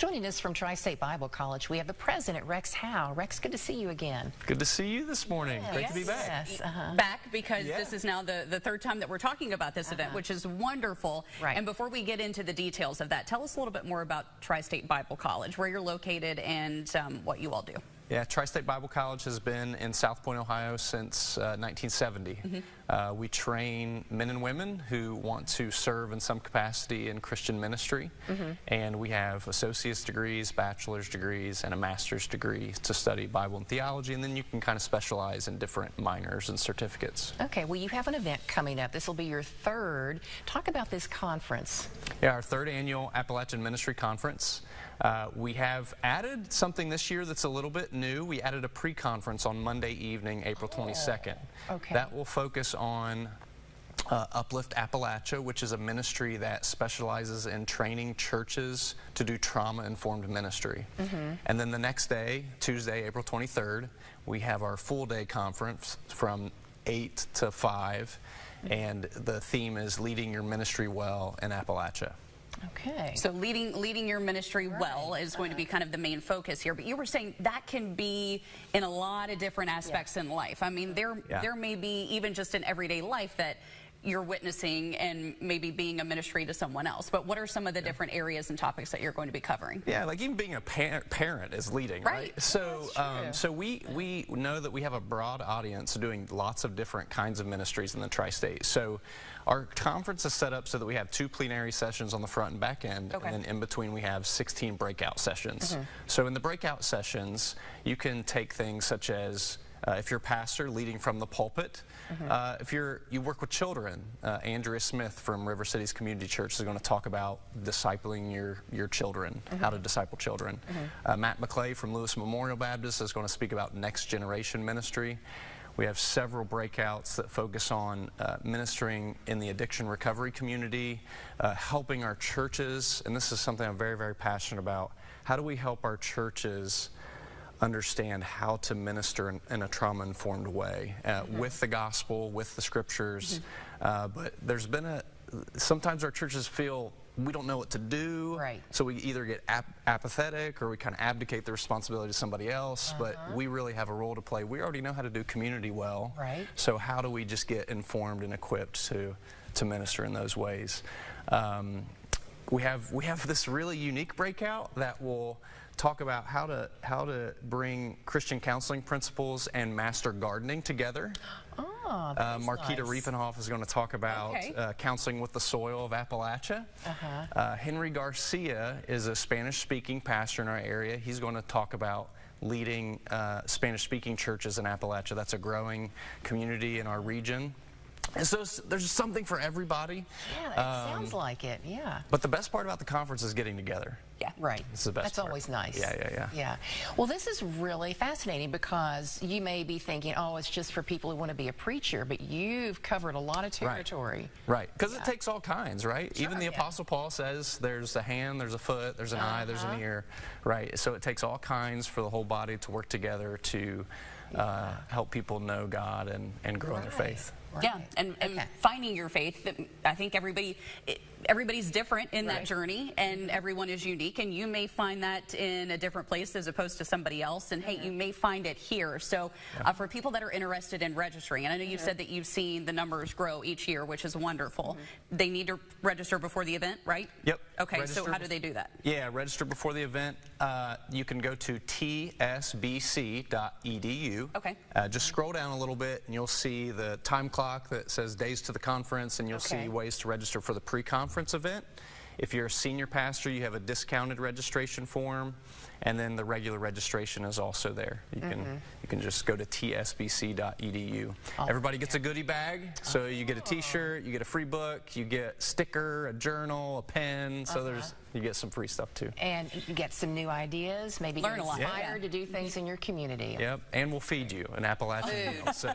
joining us from Tri-State Bible College, we have the president, Rex Howe. Rex, good to see you again. Good to see you this morning. Yes. Great to be back. Yes. Back because this is now the third time that we're talking about this event, which is wonderful. Right. And before we get into the details of that, tell us a little bit more about Tri-State Bible College, where you're located and what you all do. Yeah, Tri-State Bible College has been in South Point, Ohio since 1970. We train men and women who want to serve in some capacity in Christian ministry. And we have associate's degrees, bachelor's degrees, and a master's degree to study Bible and theology. And then you can kind of specialize in different minors and certificates. Okay, well, you have an event coming up. This will be your third. Talk about this conference. Yeah, our third annual Appalachian Ministry Conference. We have added something this year that's a little bit new. We added a pre-conference on Monday evening, April 22nd. Okay. That will focus on Uplift Appalachia, which is a ministry that specializes in training churches to do trauma-informed ministry. And then the next day, Tuesday, April 23rd, we have our full-day conference from 8 to 5, and the theme is Leading Your Ministry Well in Appalachia. Okay. So leading your ministry well is going to be kind of the main focus here. But you were saying that can be in a lot of different aspects in life. I mean, there may be even just in everyday life that you're witnessing and maybe being a ministry to someone else. But what are some of the different areas and topics that you're going to be covering? Yeah, like even being a parent is leading, right? So, so we know that we have a broad audience doing lots of different kinds of ministries in the Tri-State. So our conference is set up so that we have 2 plenary sessions on the front and back end, and then in between we have 16 breakout sessions. So in the breakout sessions, you can take things such as if you're a pastor, leading from the pulpit. If you work with children, Andrea Smith from River Cities Community Church is going to talk about discipling your children, how to disciple children. Matt McClay from Lewis Memorial Baptist is going to speak about next generation ministry. We have several breakouts that focus on ministering in the addiction recovery community, helping our churches, and this is something I'm very, very passionate about. How do we help our churches understand how to minister in a trauma-informed way with the gospel, with the scriptures? But there's been sometimes our churches feel we don't know what to do, so we either get apathetic or we kind of abdicate the responsibility to somebody else, but we really have a role to play. We already know how to do community well, so how do we just get informed and equipped to minister in those ways? We have this really unique breakout that will talk about how to bring Christian counseling principles and master gardening together. Marquita Riefenhoff is going to talk about counseling with the soil of Appalachia. Henry Garcia is a Spanish-speaking pastor in our area. He's going to talk about leading Spanish-speaking churches in Appalachia. That's a growing community in our region. And so there's something for everybody. Yeah, it sounds like it, But the best part about the conference is getting together. Yeah, right. It's the best That's part. always nice. Yeah. Well, this is really fascinating because you may be thinking, oh, it's just for people who want to be a preacher, but you've covered a lot of territory. Right, because it takes all kinds, right? Even the Apostle Paul says there's a hand, there's a foot, there's an eye, there's an ear, right? So it takes all kinds for the whole body to work together to help people know God and grow in their faith. Yeah, and finding your faith. I think everybody's different in that journey, and everyone is unique, and you may find that in a different place as opposed to somebody else, and hey, you may find it here. So for people that are interested in registering, and I know you've said that you've seen the numbers grow each year, which is wonderful. They need to register before the event, right? Yep. Okay, so how do they do that? Yeah, register before the event. You can go to tsbc.edu. Okay. Just scroll down a little bit, and you'll see the time clock that says days to the conference, and you'll see ways to register for the pre-conference event. If you're a senior pastor, you have a discounted registration form, and then the regular registration is also there. You can just go to tsbc.edu. Everybody gets a goodie bag, so you get a t-shirt, you get a free book, you get a sticker, a journal, a pen, so you get some free stuff too. And you get some new ideas, maybe learn a lot. Inspired to do things in your community. Yep, and we'll feed you an Appalachian meal, so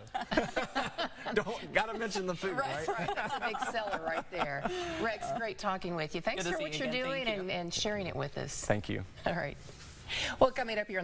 gotta mention the food, right? That's a big seller right there. Rex, great talking with you. Thanks for what you're doing and sharing it with us. Thank you. All right. Well, coming up here on